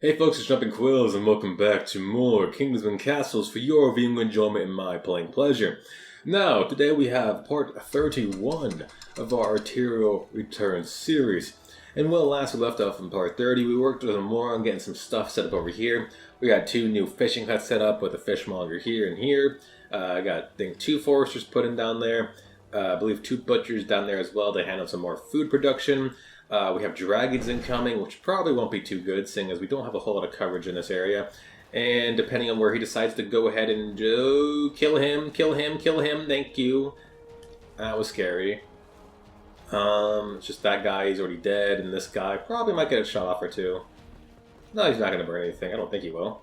Hey folks, it's Jumping Quills and welcome back to more Kingdoms and Castles for your viewing enjoyment and my playing pleasure. Now, today we have part 31 of our Arterial Return series. And well, last we left off in part 30, we worked with more on getting some stuff set up over here. We got 2 new fishing huts set up with a fishmonger here and here. I got, I think, 2 foresters put in down there. I believe 2 butchers down there as well to handle some more food production. We have dragons incoming, which probably won't be too good, seeing as we don't have a whole lot of coverage in this area. And depending on where he decides to go ahead and kill him, thank you. That was scary. It's just that guy, he's already dead, and this guy probably might get a shot off or 2. No, he's not going to burn anything. I don't think he will.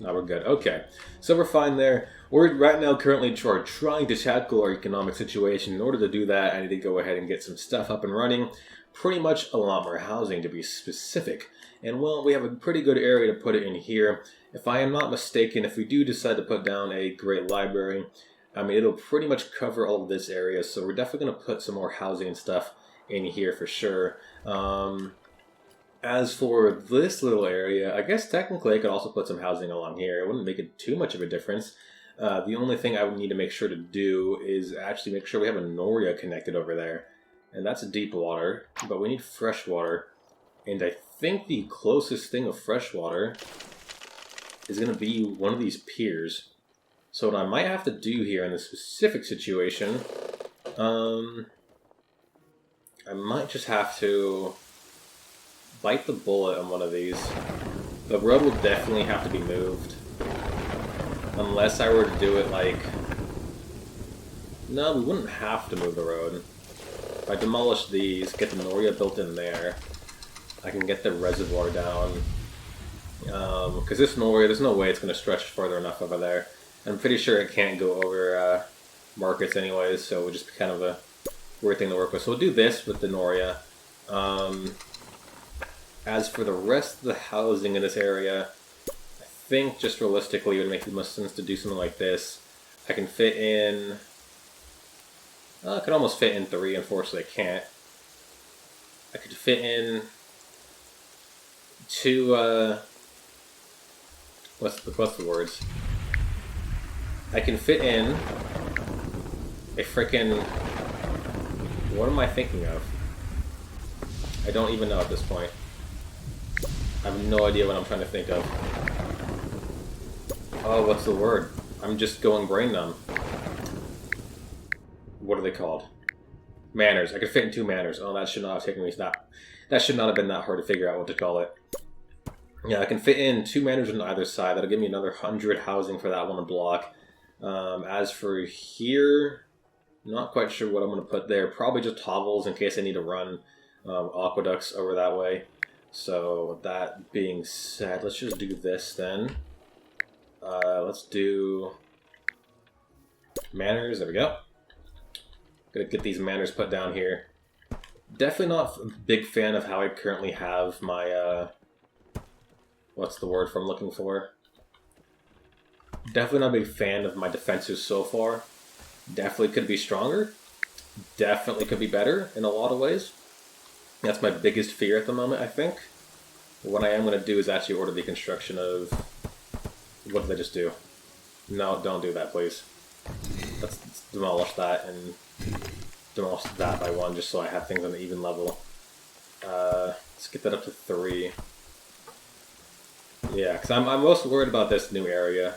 No, we're good. Okay, so we're fine there. We're right now currently trying to tackle our economic situation. In order to do that, I need to go ahead and get some stuff up and running. Pretty much a lot more housing, to be specific. And well, we have a pretty good area to put it in here. If I am not mistaken, if we do decide to put down a great library, I mean, it'll pretty much cover all of this area. So we're definitely going to put some more housing and stuff in here for sure. As for this little area, I guess technically I could also put some housing along here. It wouldn't make it too much of a difference. The only thing I would need to make sure to do is actually make sure we have a Noria connected over there. And that's deep water, but we need fresh water. And I think the closest thing of fresh water is going to be one of these piers. So what I might have to do here in this specific situation, I might just have to bite the bullet on one of these. The road will definitely have to be moved. Unless I were to do it like... No, we wouldn't have to move the road. If I demolish these, get the Noria built in there, I can get the reservoir down. Because this Noria, there's no way it's going to stretch further enough over there. I'm pretty sure it can't go over markets anyways, so it would just be kind of a weird thing to work with. So we'll do this with the Noria. As for the rest of the housing in this area, I think just realistically it would make the most sense to do something like this. I can fit in... I could almost fit in 3, unfortunately I can't. I could fit in 2, what's the words? I can fit in a frickin'... What am I thinking of? I don't even know at this point. I have no idea what I'm trying to think of. Oh, what's the word? I'm just going brain numb. What are they called? Manors. I could fit in 2 manors. Oh, that should not have taken me that should not have been that hard to figure out what to call it. Yeah, I can fit in 2 manors on either side. That'll give me another 100 housing for that one block. As for here, not quite sure what I'm going to put there. Probably just hovels in case I need to run aqueducts over that way. So that being said, let's just do this then. Let's do manors. There we go. Gonna get these manors put down here. Definitely not a big fan of how I currently have my, what's the word I'm looking for? Definitely not a big fan of my defenses so far. Definitely could be stronger. Definitely could be better in a lot of ways. That's my biggest fear at the moment, I think. What I am going to do is actually order the construction of... What did I just do? No, don't do that, please. Let's demolish that and demolish that by 1 just so I have things on an even level. Let's get that up to 3. Yeah, because I'm most worried about this new area.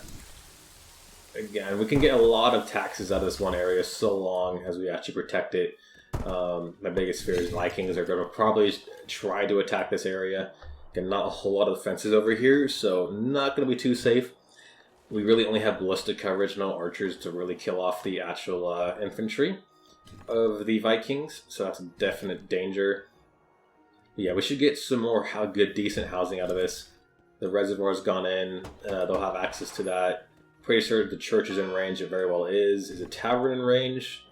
Again, we can get a lot of taxes out of this one area so long as we actually protect it. My biggest fear is Vikings are going to probably try to attack this area. Again, not a whole lot of defenses over here, so not going to be too safe. We really only have ballistic coverage, no archers to really kill off the actual infantry of the Vikings, so that's a definite danger. But yeah, we should get some more decent housing out of this. The reservoir's gone in, they'll have access to that. Pretty sure the church is in range, it very well is. Is a tavern in range?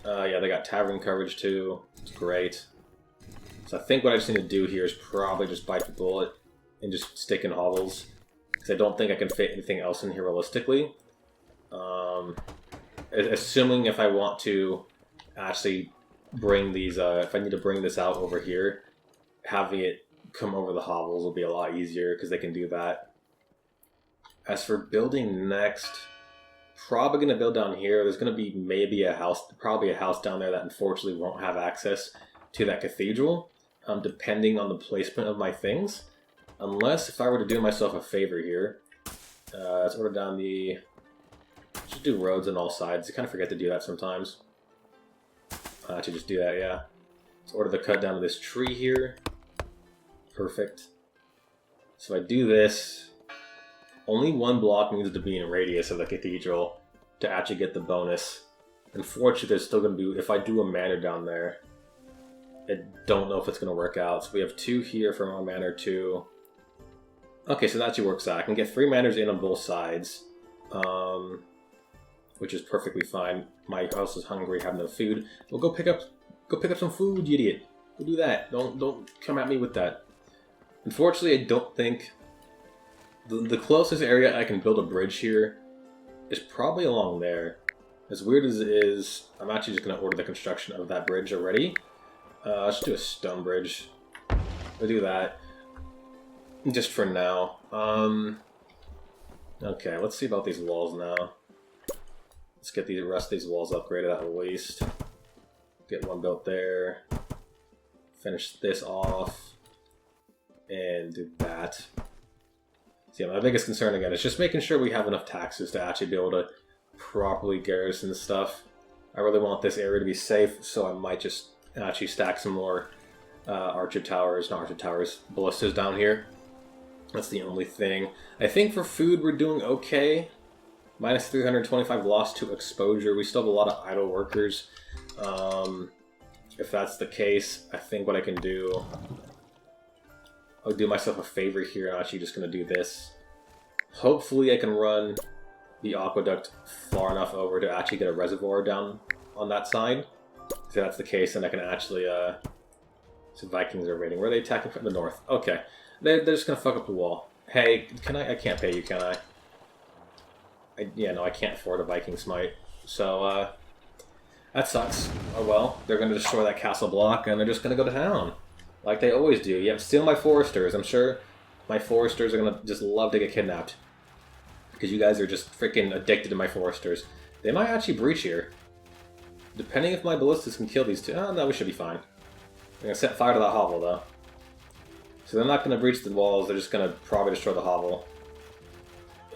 Yeah, they got tavern coverage too. It's great. So I think what I just need to do here is probably just bite the bullet and just stick in hovels. Because I don't think I can fit anything else in here realistically. Assuming if I want to actually bring these, if I need to bring this out over here, having it come over the hovels will be a lot easier because they can do that. As for building next, probably going to build down here. There's going to be maybe a house, probably a house down there that unfortunately won't have access to that cathedral, depending on the placement of my things. Unless if I were to do myself a favor here, let's order down the... Just do roads on all sides. I kind of forget to do that sometimes. To just do that, yeah. Let's order the cut down to this tree here. Perfect. So if I do this, only one block needs to be in radius of the cathedral to actually get the bonus. Unfortunately, there's still going to be, if I do a manor down there, I don't know if it's going to work out. So we have 2 here from our manor 2. Okay, so that actually works out. I can get 3 manors in on both sides, which is perfectly fine. My house is hungry, have no food. Well, go pick up some food, you idiot. Go do that. Don't come at me with that. Unfortunately, I don't think the closest area I can build a bridge here is probably along there. As weird as it is, I'm actually just going to order the construction of that bridge already. Let's do a stone bridge. We'll do that. Just for now. Okay, let's see about these walls now. Let's get the rest of these walls upgraded at least. Get one built there. Finish this off. And do that. So yeah, my biggest concern again is just making sure we have enough taxes to actually be able to properly garrison stuff. I really want this area to be safe, so I might just actually stack some more ballistas down here. That's the only thing. I think for food we're doing okay. Minus 325 loss to exposure. We still have a lot of idle workers. If that's the case, I think what I can do... I'll do myself a favor here. I'm actually just going to do this. Hopefully I can run the aqueduct far enough over to actually get a reservoir down on that side. If that's the case, then I can actually... So Vikings are raiding. Where are they attacking from the north? Okay. They're just going to fuck up the wall. Hey, can I can't pay you, can I? Yeah, no, I can't afford a Viking smite. So, that sucks. Oh well, they're going to destroy that castle block, and they're just going to go to town. Like they always do. Yeah, steal my foresters. I'm sure my foresters are going to just love to get kidnapped. Because you guys are just freaking addicted to my foresters. They might actually breach here. Depending if my ballistas can kill these two. Oh, no, we should be fine. I'm going to set fire to that hovel, though. So they're not going to breach the walls. They're just going to probably destroy the hovel.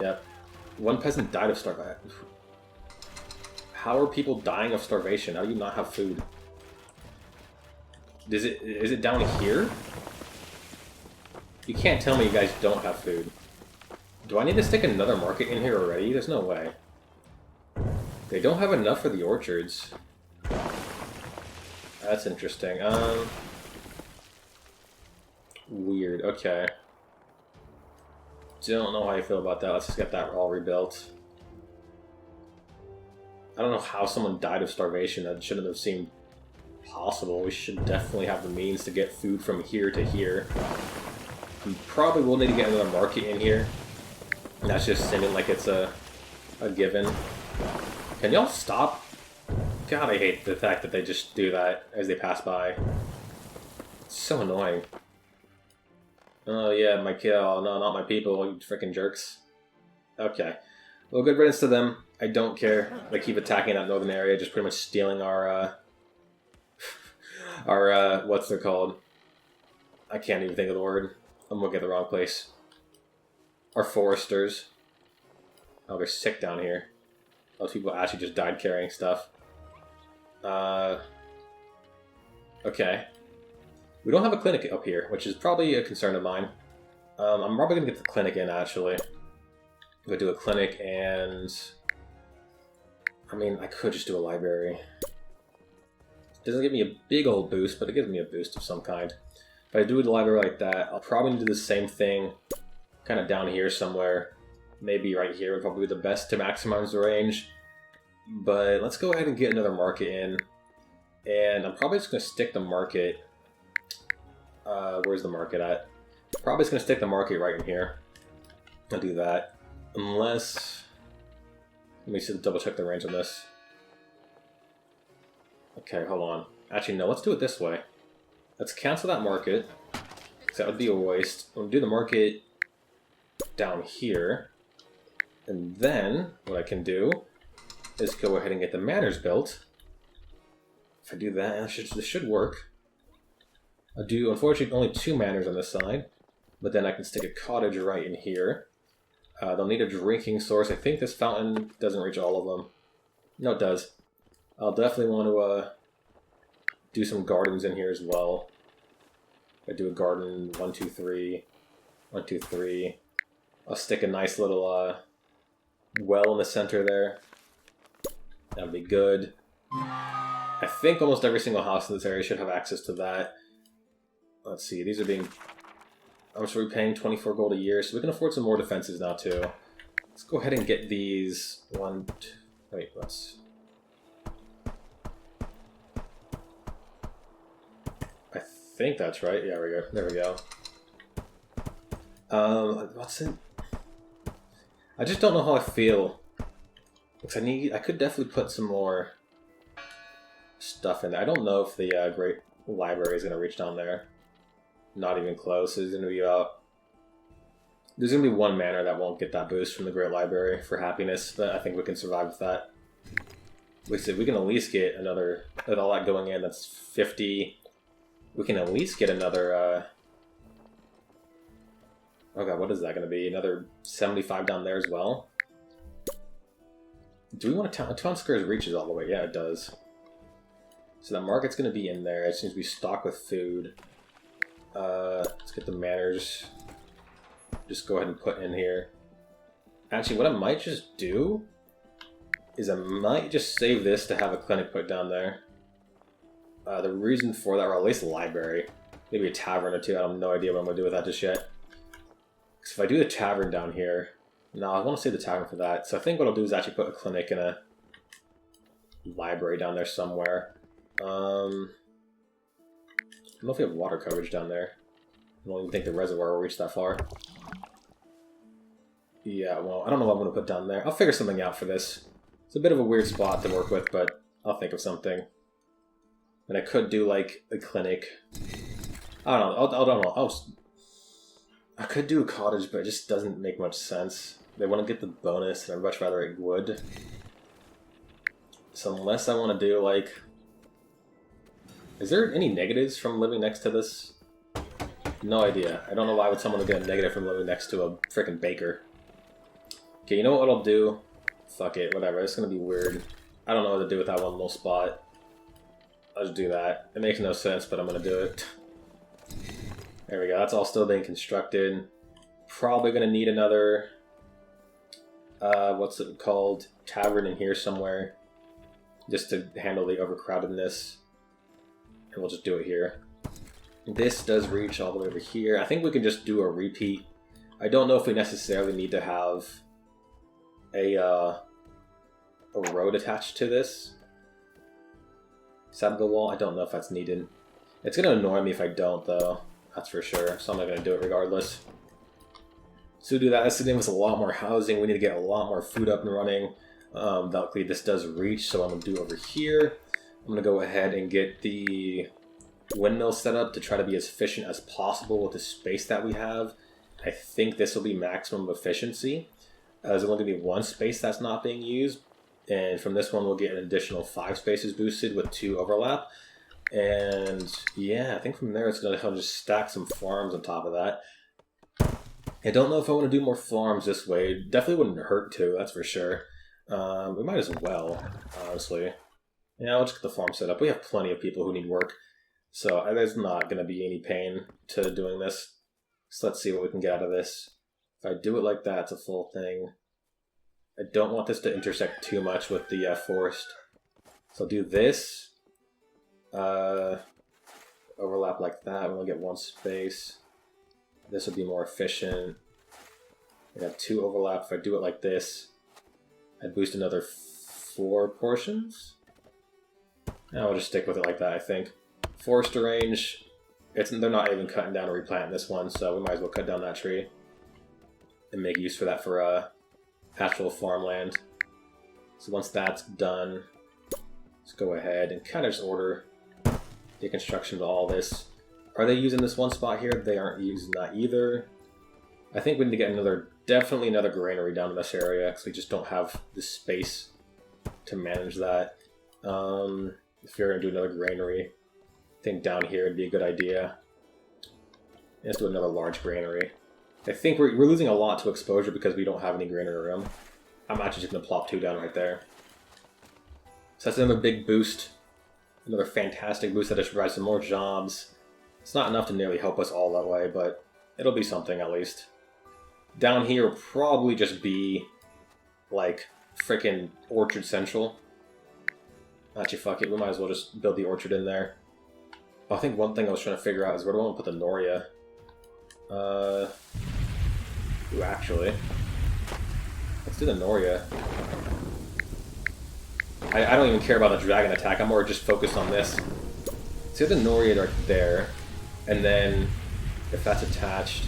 Yep. One peasant died of starvation. How are people dying of starvation? How do you not have food? Is it down here? You can't tell me you guys don't have food. Do I need to stick another market in here already? There's no way. They don't have enough for the orchards. That's interesting. Weird. Okay. Don't know how you feel about that. Let's just get that all rebuilt. I don't know how someone died of starvation. That shouldn't have seemed possible. We should definitely have the means to get food from here to here. We probably will need to get another market in here. And that's just seeming like it's a given. Can y'all stop? God, I hate the fact that they just do that as they pass by. It's so annoying. Oh yeah, my kill. No, not my people, you freaking jerks. Okay. Well, good riddance to them. I don't care. They keep attacking that northern area, just pretty much stealing our, what's they're called? I can't even think of the word. I'm looking at the wrong place. Our foresters. Oh, they're sick down here. Those people actually just died carrying stuff. Okay. We don't have a clinic up here, which is probably a concern of mine. I'm probably going to get the clinic in, actually. I'm going to do a clinic and... I mean, I could just do a library. It doesn't give me a big old boost, but it gives me a boost of some kind. If I do a library like that, I'll probably do the same thing kind of down here somewhere. Maybe right here would probably be the best to maximize the range. But let's go ahead and get another market in. And I'm probably just going to stick the market... where's the market at? Probably just going to stick the market right in here. I'll do that. Unless... Let me just double check the range on this. Okay, hold on. Actually, no, let's do it this way. Let's cancel that market. that would be a waste. We'll do the market down here. And then, what I can do is go ahead and get the manors built. If I do that, this should work. I'll do, unfortunately, only 2 manors on this side. But then I can stick a cottage right in here. They'll need a drinking source. I think this fountain doesn't reach all of them. No, it does. I'll definitely want to do some gardens in here as well. I do a garden, 1, 2, 3, 1, 2, 3. I'll stick a nice little well in the center there. That'll be good. I think almost every single house in this area should have access to that. Let's see, these are being... How much are we paying? 24 gold a year, so we can afford some more defenses now too. Let's go ahead and get these... Wait, let's... I think that's right. Yeah, there we go. What's it? I just don't know how I feel. Because I could definitely put some more stuff in there. I don't know if the Great Library is going to reach down there. Not even close. There's going to be there's going to be 1 manor that won't get that boost from the Great Library for happiness, but I think we can survive with that. We can at least get another, with all that going in, that's 50. We can at least get another, oh god, what is that going to be? Another 75 down there as well? Do we want a town square reaches all the way? Yeah, it does. So that market's going to be in there. It seems to be stocked with food. Let's get the manors. Just go ahead and put in here. Actually, what I might just do is I might just save this to have a clinic put down there. The reason for that, or at least a library. Maybe a tavern or two. I have no idea what I'm going to do with that just yet. Because if I do the tavern down here... No, I want to save the tavern for that. So I think what I'll do is actually put a clinic and a library down there somewhere. I don't know if we have water coverage down there. I don't even think the reservoir will reach that far. Yeah, well, I don't know what I'm going to put down there. I'll figure something out for this. It's a bit of a weird spot to work with, but I'll think of something. And I could do, like, a clinic. I don't know. I could do a cottage, but it just doesn't make much sense. They want to get the bonus, and I'd much rather it would. So unless I want to do, like... Is there any negatives from living next to this? No idea. I don't know why would someone get a negative from living next to a freaking baker. Okay, you know what I'll do? Fuck it, whatever. It's gonna be weird. I don't know what to do with that one little spot. I'll just do that. It makes no sense, but I'm gonna do it. There we go. That's all still being constructed. Probably gonna need another... what's it called? Tavern in here somewhere. Just to handle the overcrowdedness. And we'll just do it here. This does reach all the way over here. I think we can just do a repeat. I don't know if we necessarily need to have a road attached to this side of the wall. I don't know if that's needed. It's going to annoy me if I don't, though. That's for sure. So I'm not going to do it regardless. So we do that. That's going to give us a lot more housing. We need to get a lot more food up and running. Luckily, this does reach, so I'm going to do over here. I'm going to go ahead and get the windmill set up to try to be as efficient as possible with the space that we have. I think this will be maximum efficiency. There's only going to be 1 space that's not being used. And from this one, we'll get an additional 5 spaces boosted with 2 overlap. And yeah, I think from there, it's going to just stack some farms on top of that. I don't know if I want to do more farms this way. It definitely wouldn't hurt to, that's for sure. We might as well, honestly. Yeah, let's get the farm set up. We have plenty of people who need work. So there's not going to be any pain to doing this. So let's see what we can get out of this. If I do it like that, it's a full thing. I don't want this to intersect too much with the forest. So I'll do this. Overlap like that, and we'll get 1 space. This would be more efficient. We have 2 overlap. If I do it like this, I'd boost another 4 portions. I'll just stick with it like that, I think. Forest range, they're not even cutting down or replanting this one, so we might as well cut down that tree and make use for that for actual farmland. So once that's done, let's go ahead and kind of just order the construction of all this. Are they using this one spot here? They aren't using that either. I think we need to get definitely another granary down in this area, because we just don't have the space to manage that. If you're going to do another granary, I think down here would be a good idea. Let's do another large granary. I think we're losing a lot to exposure because we don't have any granary room. I'm actually just going to plop 2 down right there. So that's another big boost. Another fantastic boost that just provides some more jobs. It's not enough to nearly help us all that way, but it'll be something at least. Down here will probably just be like frickin' Orchard Central. Actually, fuck it, we might as well just build the orchard in there. I think one thing I was trying to figure out is where do I want to put the Noria? Ooh, actually. Let's do the Noria. I don't even care about the dragon attack, I'm more just focused on this. So the Noria right there, and then if that's attached,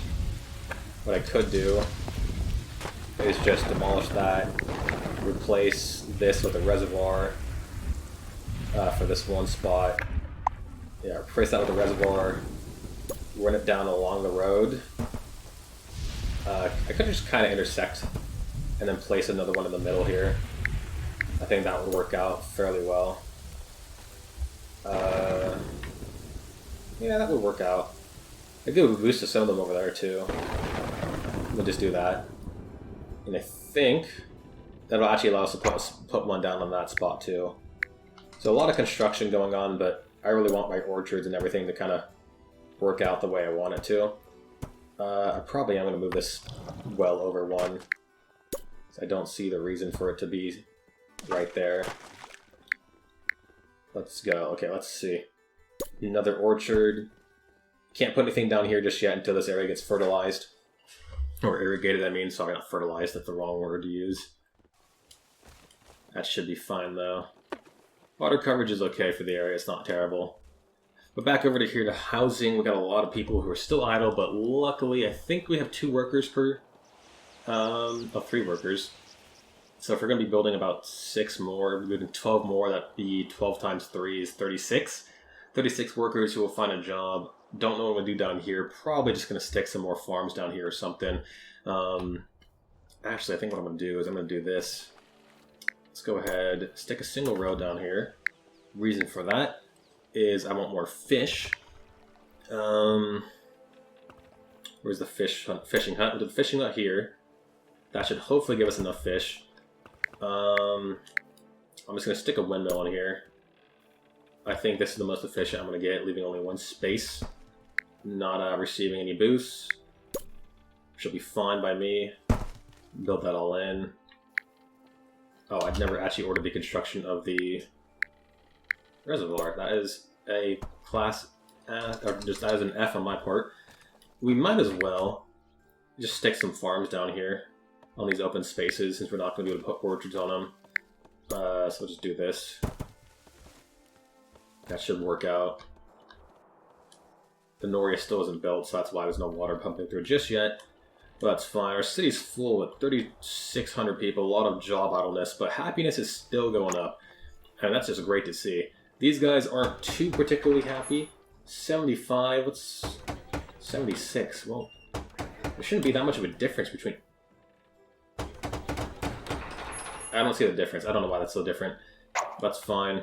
what I could do is just demolish that, replace this with a reservoir for this one spot. Yeah, replace that with a reservoir, run it down along the road. I could just kind of intersect and then place another one in the middle here. I think that would work out fairly well. Yeah, that would work out. I could boost to some of them over there too. We'll just do that. And I think that'll actually allow us to put one down on that spot too. So a lot of construction going on, but I really want my orchards and everything to kind of work out the way I want it to. I probably am going to move this well over 1. I don't see the reason for it to be right there. Let's go. Okay, let's see. Another orchard. Can't put anything down here just yet until this area gets fertilized. Or irrigated, I mean. Sorry, not fertilized. That's the wrong word to use. That should be fine, though. Water coverage is okay for the area. It's not terrible. But back over to here to housing. We got a lot of people who are still idle, but luckily I think we have 2 workers per... 3 workers. So if we're going to be building about 6 more, we're building 12 more, that'd be 12 times 3 is 36. 36 workers who will find a job. Don't know what we'll do down here. Probably just going to stick some more farms down here or something. Actually, I think what I'm going to do is I'm going to do this. Let's go ahead, stick a single row down here. Reason for that is I want more fish. Where's the fishing hut? We'll do the fishing hut here. That should hopefully give us enough fish. I'm just going to stick a windmill on here. I think this is the most efficient I'm going to get, leaving only 1 space. Not receiving any boosts. Should be fine by me. Build that all in. Oh, I'd never actually ordered the construction of the reservoir. That is a class, or just that is an F on my part. We might as well just stick some farms down here on these open spaces since we're not going to be able to put orchards on them. So we'll just do this. That should work out. The Noria still isn't built, so that's why there's no water pumping through just yet. But that's fine. Our city's full with 3,600 people, a lot of job idleness, but happiness is still going up. And that's just great to see. These guys aren't too particularly happy. 75, what's 76? Well, there shouldn't be that much of a difference between... I don't see the difference. I don't know why that's so different. That's fine.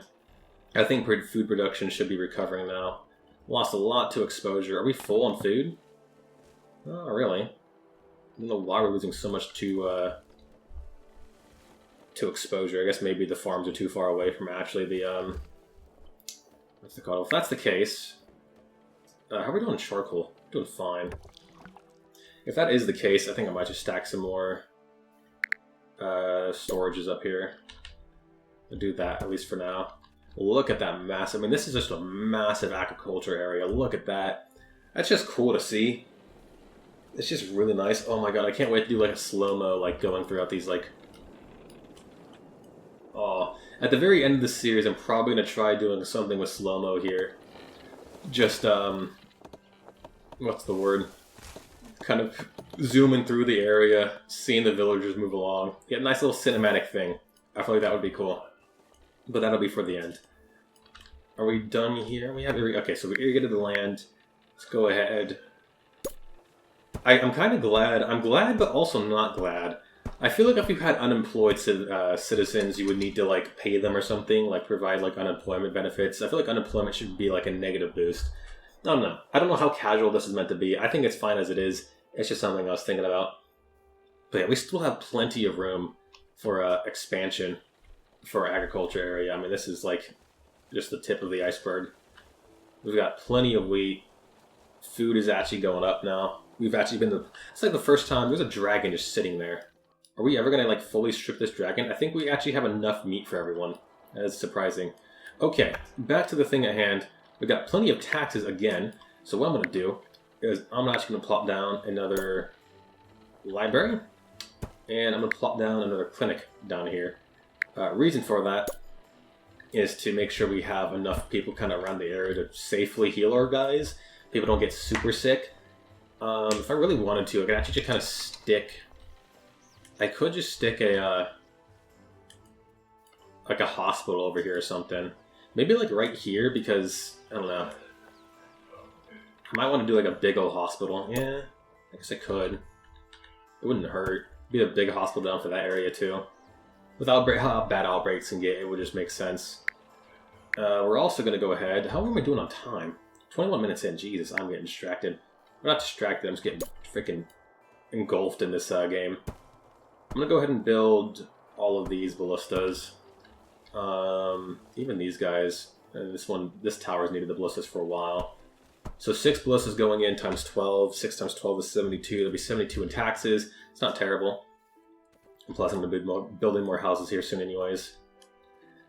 I think food production should be recovering now. Lost a lot to exposure. Are we full on food? Oh, really? I don't know why we're losing so much to exposure. I guess maybe the farms are too far away from actually the, what's it called? If that's the case, how are we doing charcoal? We're doing fine. If that is the case, I think I might just stack some more storages up here. I'll do that, at least for now. Look at that mass. I mean, this is just a massive agriculture area. Look at that. That's just cool to see. It's just really nice. Oh my god, I can't wait to do like a slow-mo, like going throughout these, like... Oh. At the very end of the series, I'm probably going to try doing something with slow-mo here. Just, what's the word? Kind of zooming through the area, seeing the villagers move along. Get a nice little cinematic thing. I feel like that would be cool. But that'll be for the end. Are we done here? We have okay, so we irrigated the land. Let's go ahead. I'm kind of glad. I'm glad, but also not glad. I feel like if you had unemployed citizens, you would need to like pay them or something, like provide like unemployment benefits. I feel like unemployment should be like a negative boost. I don't know. I don't know how casual this is meant to be. I think it's fine as it is. It's just something I was thinking about. But yeah, we still have plenty of room for expansion for our agriculture area. I mean, this is like just the tip of the iceberg. We've got plenty of wheat. Food is actually going up now. We've actually been it's like the first time there's a dragon just sitting there. Are we ever going to like fully strip this dragon? I think we actually have enough meat for everyone. That is surprising. Okay, back to the thing at hand. We've got plenty of taxes again. So what I'm going to do is I'm actually going to plop down another library. And I'm going to plop down another clinic down here. Reason for that is to make sure we have enough people kind of around the area to safely heal our guys. People don't get super sick. If I really wanted to, I could actually just kind of stick... I could just stick a like a hospital over here or something. Maybe like right here because, I don't know. I might want to do like a big old hospital. Yeah, I guess I could. It wouldn't hurt. Be a big hospital down for that area too. Without how bad outbreaks can get, it would just make sense. We're also going to go ahead. How am I doing on time? 21 minutes in. Jesus, I'm getting distracted. I'm not distracted, I'm just getting freaking engulfed in this game. I'm going to go ahead and build all of these ballistas. Even these guys. This tower's needed the ballistas for a while. So 6 ballistas going in times 12. 6 times 12 is 72. There'll be 72 in taxes. It's not terrible. And plus I'm going to be building more houses here soon anyways.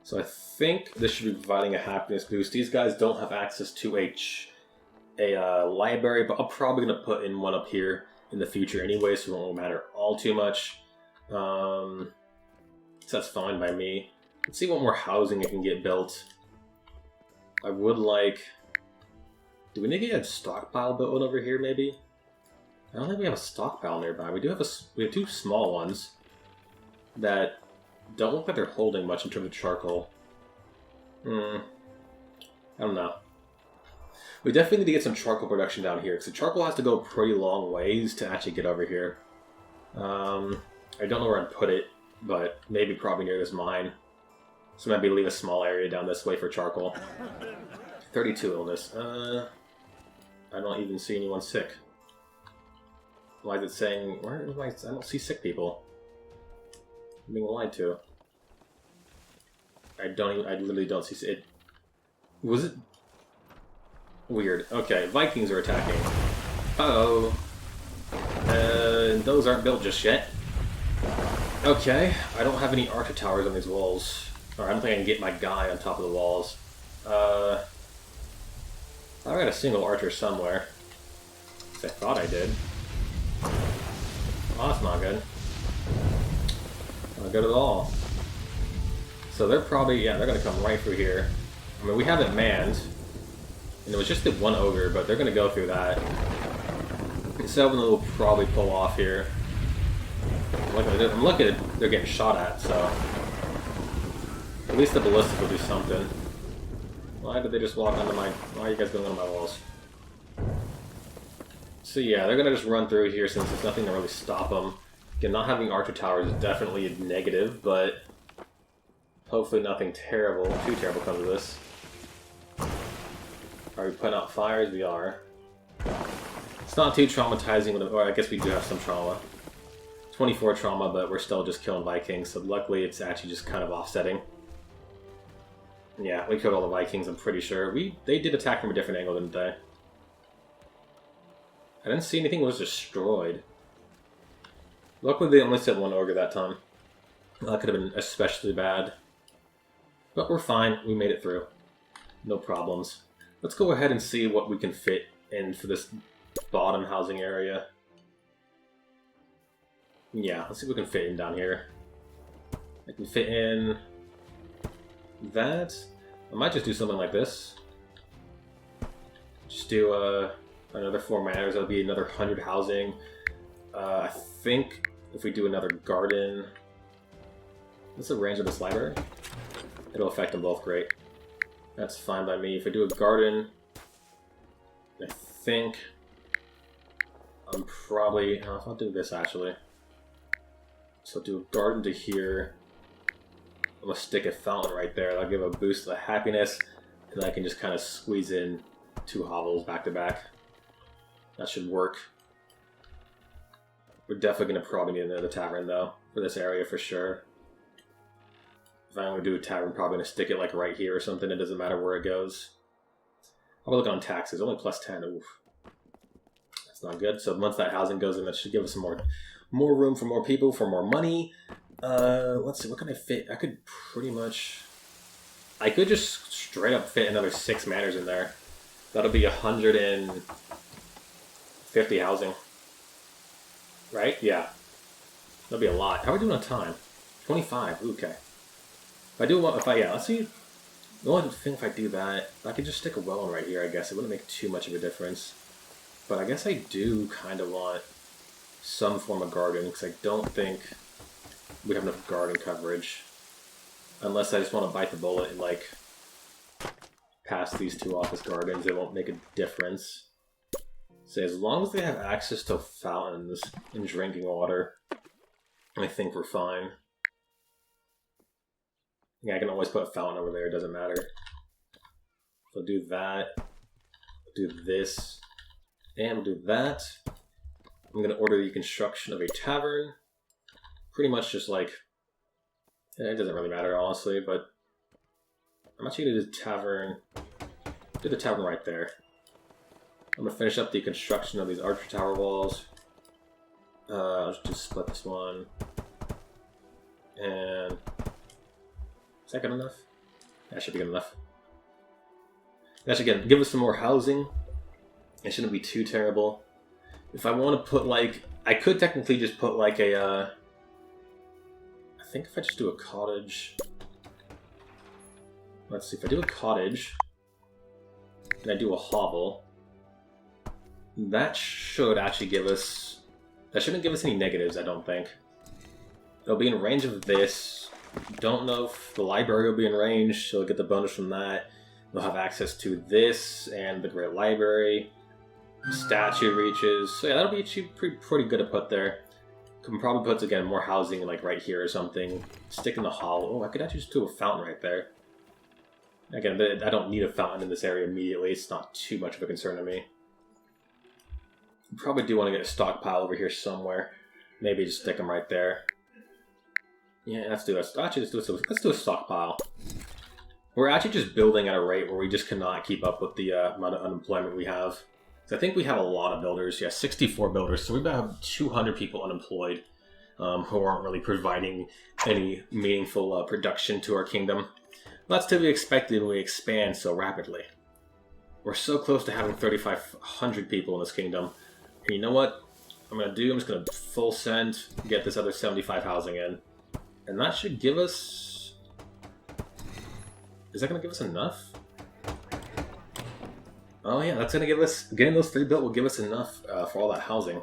So I think this should be providing a happiness boost. These guys don't have access to a library, but I'm probably going to put in one up here in the future anyway, so it won't matter all too much. So that's fine by me. Let's see what more housing I can get built. I would like... Do we need to get a stockpile built over here, maybe? I don't think we have a stockpile nearby. We have 2 small ones that don't look like they're holding much in terms of charcoal. I don't know. We definitely need to get some charcoal production down here, because the charcoal has to go pretty long ways to actually get over here. I don't know where I'd put it, but maybe probably near this mine. So maybe leave a small area down this way for charcoal. 32 illness. I don't even see anyone sick. Why is it saying... I don't see sick people. I'm being lied to. I literally don't see it. Was it... Weird. Okay, Vikings are attacking. Uh-oh. Those aren't built just yet. Okay, I don't have any archer towers on these walls. Or I don't think I can get my guy on top of the walls. I got a single archer somewhere. I thought I did. Oh, that's not good. Not good at all. So they're probably, yeah, they're gonna come right through here. I mean, we have it manned. And it was just the one ogre, but they're gonna go through that. And 7 will probably pull off here. I'm looking at they're getting shot at, so at least the ballistic will do something. Why did they just walk onto my... Why are you guys going on my walls? So yeah, they're gonna just run through here since there's nothing to really stop them. Again, not having archer towers is definitely a negative, but hopefully nothing too terrible comes of this. Are we putting out fires? We are. It's not too traumatizing, or I guess we do have some trauma. 24 trauma, but we're still just killing Vikings, so luckily it's actually just kind of offsetting. Yeah, we killed all the Vikings, I'm pretty sure. They did attack from a different angle, didn't they? I didn't see anything was destroyed. Luckily they only said one ogre that time. That could have been especially bad. But we're fine, we made it through. No problems. Let's go ahead and see what we can fit in for this bottom housing area. Yeah, let's see what we can fit in down here. I can fit in that. I might just do something like this. Just do another 4 manors. That'll be another 100 housing. I think if we do another garden... What's the range of this library? It'll affect them both great. That's fine by me. If I do a garden... I think I'm probably... I'll do this actually. So do a garden to here. I'm going to stick a fountain right there. That'll give a boost to the happiness. And I can just kind of squeeze in 2 hovels back to back. That should work. We're definitely going to probably need another tavern though. For this area for sure. If I'm going to do a tavern, probably going to stick it like right here or something. It doesn't matter where it goes. I'll look on taxes. Only plus 10. Oof. That's not good. So once that housing goes in, that should give us more room for more people, for more money. Let's see. What can I fit? I could pretty much... I could just straight up fit another 6 manors in there. That'll be 150 housing. Right? Yeah. That'll be a lot. How are we doing on time? 25. Okay. If I do want... yeah, let's see... The only thing if I do that, I could just stick a well in right here, I guess. It wouldn't make too much of a difference. But I guess I do kind of want some form of garden, because I don't think we have enough garden coverage. Unless I just want to bite the bullet and, like, pass these 2 office gardens, it won't make a difference. So as long as they have access to fountains and drinking water, I think we're fine. Yeah, I can always put a fountain over there, it doesn't matter. So do that, do this, and we'll do that. I'm going to order the construction of a tavern. Pretty much just like, it doesn't really matter honestly, but I'm actually going to do the tavern right there. I'm going to finish up the construction of these archer tower walls. I'll just split this one. And... is that good enough? That should be good enough. That should give us some more housing. It shouldn't be too terrible. If I want to put like... I could technically just put like a... I think if I just do a cottage... Let's see, if I do a cottage... and I do a hovel... that should actually give us... that shouldn't give us any negatives, I don't think. It'll be in range of this... Don't know if the library will be in range, so we'll get the bonus from that. They'll have access to this and the Great Library. Statue reaches. So yeah, that'll be actually pretty good to put there. Can probably put, again, more housing like right here or something. Stick in the hall. Oh, I could actually just do a fountain right there. Again, I don't need a fountain in this area immediately. It's not too much of a concern to me. Probably do want to get a stockpile over here somewhere. Maybe just stick them right there. Yeah, let's do this. Actually, let's do a stockpile. We're actually just building at a rate where we just cannot keep up with the amount of unemployment we have. So I think we have a lot of builders. Yeah, 64 builders. So we have 200 people unemployed who aren't really providing any meaningful production to our kingdom. That's to be expected when we expand so rapidly. We're so close to having 3,500 people in this kingdom. And you know what I'm going to do? I'm just going to full send, get this other 75 housing in. And that should give us... Is that going to give us enough? Oh yeah, that's going to give us... Getting those 3 built will give us enough for all that housing.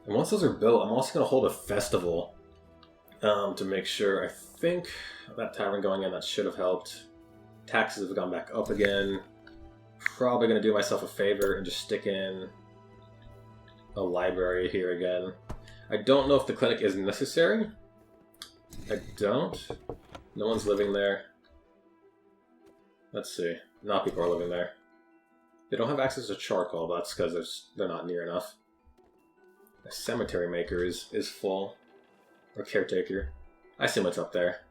And once those are built, I'm also going to hold a festival to make sure. I think that tavern going in, that should have helped. Taxes have gone back up again. Probably going to do myself a favor and just stick in a library here again. I don't know if the clinic is necessary. I don't. No one's living there. Let's see. Not people are living there. They don't have access to charcoal, but that's because they're not near enough. A cemetery maker is full. Or caretaker. I see what's up there.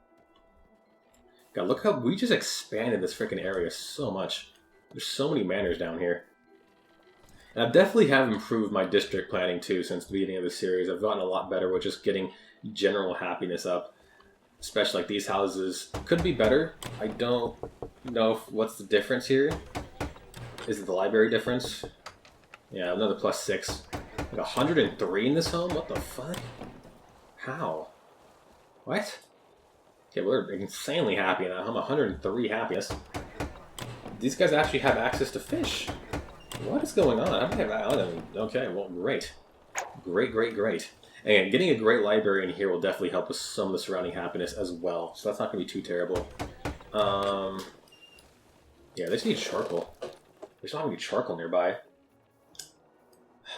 God, look how we just expanded this freaking area so much. There's so many manors down here. And I definitely have improved my district planning too since the beginning of the series. I've gotten a lot better with just getting general happiness up. Especially like these houses could be better. I don't know what's the difference here. Is it the library difference? Yeah, another plus 6. Like 103 in this home? What the fuck? How? What? Okay, we're insanely happy in that home. 103 happiness. These guys actually have access to fish. What is going on? I don't have that. Okay, well, great. Great. And getting a great library in here will definitely help with some of the surrounding happiness as well. So that's not going to be too terrible. Yeah, they just need charcoal. There's not going to be charcoal nearby.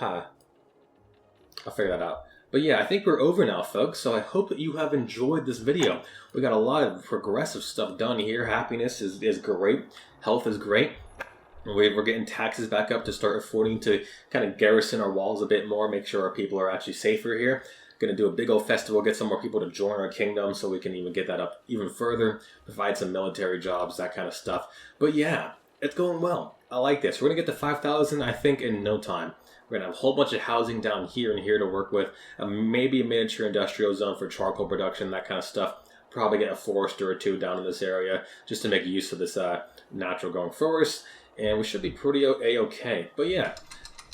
I'll figure that out. But yeah, I think we're over now, folks, so I hope that you have enjoyed this video. We got a lot of progressive stuff done here. Happiness is great. Health is great. We're getting taxes back up to start affording to kind of garrison our walls a bit more, make sure our people are actually safer here. Going to do a big old festival, get some more people to join our kingdom so we can even get that up even further, provide some military jobs, that kind of stuff. But yeah, it's going well. I like this. We're going to get to 5,000, I think, in no time. We're going to have a whole bunch of housing down here and here to work with. Maybe a miniature industrial zone for charcoal production, that kind of stuff. Probably get a forester or two down in this area just to make use of this natural going forest. And we should be pretty A-okay. But yeah,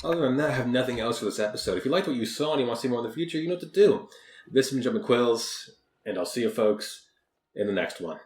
other than that, I have nothing else for this episode. If you liked what you saw and you want to see more in the future, you know what to do. This has been Jumping Quills, and I'll see you folks in the next one.